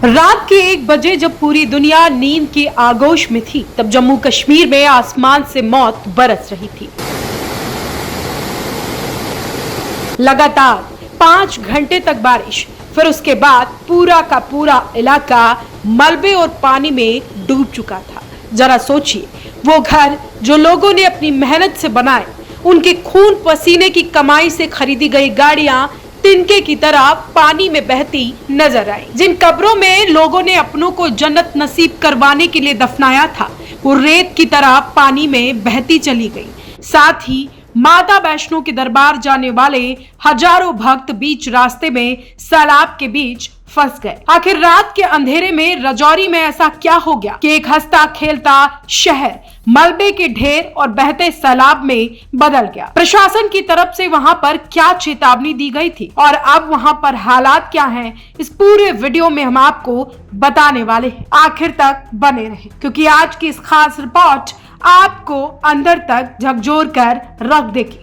रात के 1 बजे जब पूरी दुनिया नींद की आगोश में थी, तब जम्मू कश्मीर में आसमान से मौत बरस रही थी। लगातार 5 घंटे तक बारिश, फिर उसके बाद पूरा का पूरा इलाका मलबे और पानी में डूब चुका था। जरा सोचिए, वो घर जो लोगों ने अपनी मेहनत से बनाए, उनके खून पसीने की कमाई से खरीदी गई गाड़ियां तिनके की तरह पानी में बहती नजर आई। जिन कब्रों में लोगों ने अपनों को जन्नत नसीब करवाने के लिए दफनाया था, वो रेत की तरह पानी में बहती चली गई। साथ ही माता वैष्णो के दरबार जाने वाले हजारों भक्त बीच रास्ते में सैलाब के बीच फंस गए। आखिर रात के अंधेरे में राजौरी में ऐसा क्या हो गया कि एक हंसता खेलता शहर मलबे के ढेर और बहते सैलाब में बदल गया? प्रशासन की तरफ से वहां पर क्या चेतावनी दी गई थी और अब वहां पर हालात क्या हैं, इस पूरे वीडियो में हम आपको बताने वाले हैं। आखिर तक बने रहें, क्योंकि आज की इस खास रिपोर्ट आपको अंदर तक झकझोर कर रख देगी।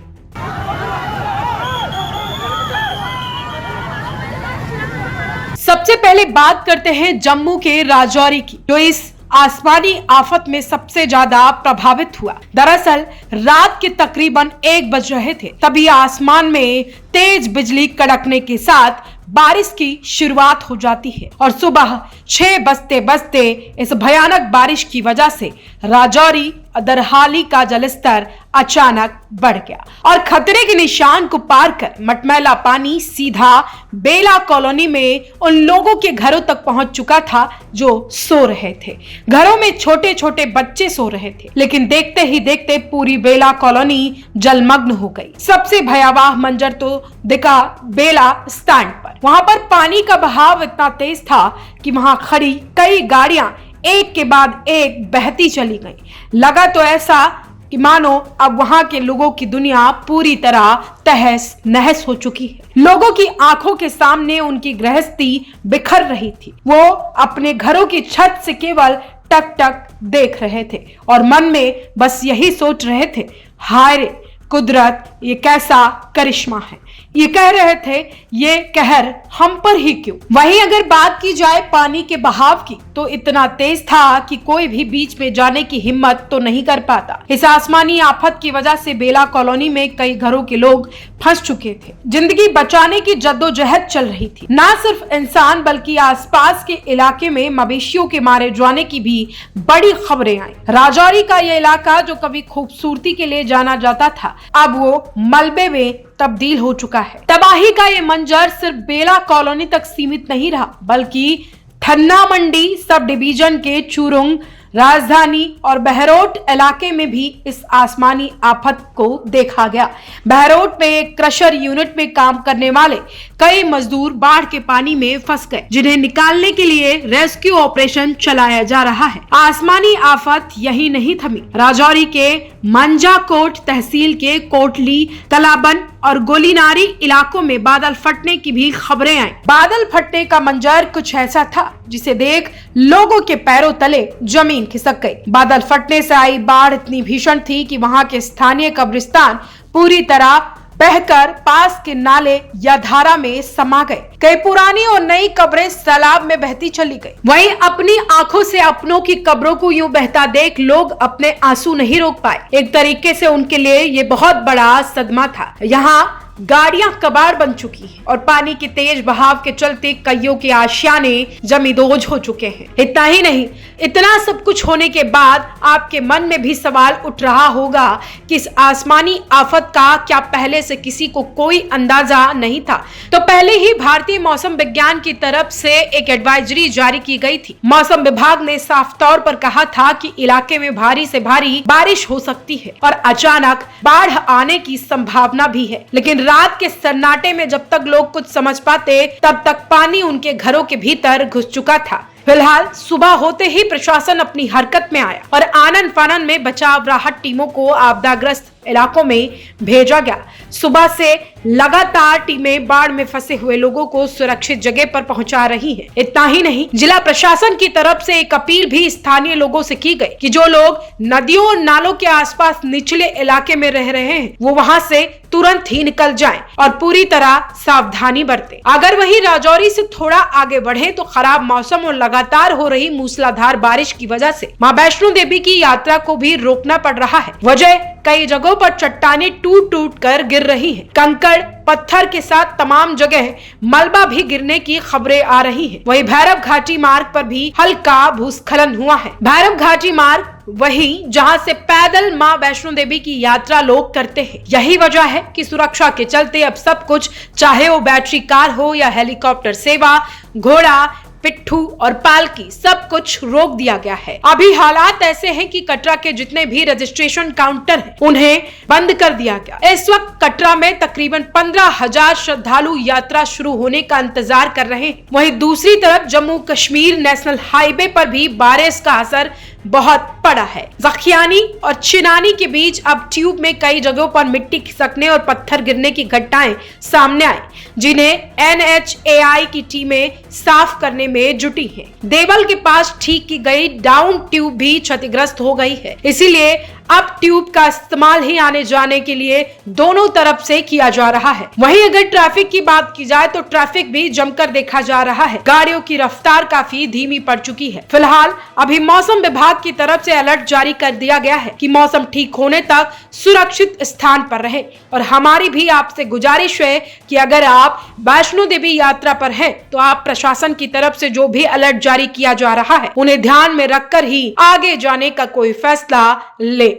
सबसे पहले बात करते हैं जम्मू के राजौरी की, जो इस आसमानी आफत में सबसे ज्यादा प्रभावित हुआ। दरअसल रात के तकरीबन 1 बज रहे थे, तभी आसमान में तेज बिजली कड़कने के साथ बारिश की शुरुआत हो जाती है और सुबह 6 बजते बजते इस भयानक बारिश की वजह से राजौरी दरहाली का जलस्तर अचानक बढ़ गया और खतरे के निशान को पार कर मटमैला पानी सीधा बेला कॉलोनी में उन लोगों के घरों तक पहुंच चुका था जो सो रहे थे। घरों में छोटे छोटे बच्चे सो रहे थे, लेकिन देखते ही देखते पूरी बेला कॉलोनी जलमग्न हो गई। सबसे भयावह मंजर तो दिखा बेला स्टैंड पर। वहां पर पानी का बहाव इतना तेज था कि वहां खड़ी कई गाड़ियां एक के बाद एक बहती चली गई। लगा तो ऐसा कि मानो अब वहां के लोगों की दुनिया पूरी तरह तहस नहस हो चुकी है। लोगों की आंखों के सामने उनकी गृहस्थी बिखर रही थी। वो अपने घरों की छत से केवल टक टक देख रहे थे और मन में बस यही सोच रहे थे, हाय रे कुदरत, ये कैसा करिश्मा है। ये कह रहे थे, ये कहर हम पर ही क्यों। वहीं अगर बात की जाए पानी के बहाव की, तो इतना तेज था कि कोई भी बीच में जाने की हिम्मत तो नहीं कर पाता। इस आसमानी आफत की वजह से बेला कॉलोनी में कई घरों के लोग फंस चुके थे। जिंदगी बचाने की जद्दोजहद चल रही थी। ना सिर्फ इंसान बल्कि आसपास के इलाके में मवेशियों के मारे जाने की भी बड़ी खबरें आई। राजौरी का ये इलाका जो कभी खूबसूरती के लिए जाना जाता था, अब वो मलबे में तब्दील हो चुका है। तबाही का ये मंजर सिर्फ बेला कॉलोनी तक सीमित नहीं रहा, बल्कि थन्ना मंडी सब डिवीजन के चुरुंग, राजधानी और बहरोट इलाके में भी इस आसमानी आफत को देखा गया। बहरोट में एक क्रशर यूनिट में काम करने वाले कई मजदूर बाढ़ के पानी में फंस गए, जिन्हें निकालने के लिए रेस्क्यू ऑपरेशन चलाया जा रहा है। आसमानी आफत यही नहीं थमी। राजौरी के मंजाकोट तहसील के कोटली, तलाबन और गोलीनारी इलाकों में बादल फटने की भी खबरें आई। बादल फटने का मंजर कुछ ऐसा था जिसे देख लोगों के पैरों तले जमीन खिसक गई। बादल फटने से आई बाढ़ इतनी भीषण थी कि वहां के स्थानीय कब्रिस्तान पूरी तरह बहकर पास के नाले या धारा में समा गए। कई पुरानी और नई कब्रें सैलाब में बहती चली गई। वहीं अपनी आंखों से अपनों की कब्रों को यूं बहता देख लोग अपने आंसू नहीं रोक पाए। एक तरीके से उनके लिए ये बहुत बड़ा सदमा था। यहाँ गाड़ियां कबाड़ बन चुकी हैं और पानी के तेज बहाव के चलते कईयों के आशियाने जमींदोज हो चुके हैं। इतना ही नहीं, इतना सब कुछ होने के बाद आपके मन में भी सवाल उठ रहा होगा कि इस आसमानी आफत का क्या पहले से किसी को कोई अंदाजा नहीं था? तो पहले ही भारतीय मौसम विज्ञान की तरफ से एक एडवाइजरी जारी की गई थी। मौसम विभाग ने साफ तौर पर कहा था कि इलाके में भारी से भारी बारिश हो सकती है और अचानक बाढ़ आने की संभावना भी है। लेकिन रात के सन्नाटे में जब तक लोग कुछ समझ पाते, तब तक पानी उनके घरों के भीतर घुस चुका था। फिलहाल सुबह होते ही प्रशासन अपनी हरकत में आया और आनन फानन में बचाव राहत टीमों को आपदाग्रस्त इलाकों में भेजा गया। सुबह से लगातार टीमें बाढ़ में फंसे हुए लोगों को सुरक्षित जगह पर पहुंचा रही हैं। इतना ही नहीं, जिला प्रशासन की तरफ से एक अपील भी स्थानीय लोगों से की गई कि जो लोग नदियों और नालों के आसपास निचले इलाके में रह रहे हैं वो वहां से तुरंत ही निकल जाएं और पूरी तरह सावधानी बरतें। अगर वही राजौरी से थोड़ा आगे बढ़े तो खराब मौसम और लगातार हो रही मूसलाधार बारिश की वजह से मां वैष्णो देवी की यात्रा को भी रोकना पड़ रहा है। वजह कई जगहों पर चट्टानें टूट टूट कर गिर रही हैं। कंकड़ पत्थर के साथ तमाम जगह मलबा भी गिरने की खबरें आ रही हैं। वहीं भैरव घाटी मार्ग पर भी हल्का भूस्खलन हुआ है। भैरव घाटी मार्ग वही जहां से पैदल मां वैष्णो देवी की यात्रा लोग करते हैं। यही वजह है कि सुरक्षा के चलते अब सब कुछ, चाहे वो बैटरी कार हो या हेलीकॉप्टर सेवा, घोड़ा, पिट्ठू और पालकी, सब कुछ रोक दिया गया है। अभी हालात ऐसे हैं कि कटरा के जितने भी रजिस्ट्रेशन काउंटर हैं उन्हें बंद कर दिया गया। इस वक्त कटरा में तकरीबन 15,000 श्रद्धालु यात्रा शुरू होने का इंतजार कर रहे हैं। वहीं दूसरी तरफ जम्मू कश्मीर नेशनल हाईवे पर भी बारिश का असर बहुत पड़ा है। जखियानी और चिनानी के बीच अब ट्यूब में कई जगहों पर मिट्टी खिसकने और पत्थर गिरने की घटनाएं सामने आई, जिन्हें NHAI की टीमें साफ करने में जुटी हैं। देवल के पास ठीक की गई डाउन ट्यूब भी क्षतिग्रस्त हो गई है, इसीलिए अब ट्यूब का इस्तेमाल ही आने जाने के लिए दोनों तरफ से किया जा रहा है। वहीं अगर ट्रैफिक की बात की जाए तो ट्रैफिक भी जमकर देखा जा रहा है। गाड़ियों की रफ्तार काफी धीमी पड़ चुकी है। फिलहाल अभी मौसम विभाग की तरफ से अलर्ट जारी कर दिया गया है कि मौसम ठीक होने तक सुरक्षित स्थान पर रहे। और हमारी भी आपसे गुजारिश है कि अगर आप वैष्णो देवी यात्रा पर हैं तो आप प्रशासन की तरफ से जो भी अलर्ट जारी किया जा रहा है उन्हें ध्यान में रखकर ही आगे जाने का कोई फैसला ले।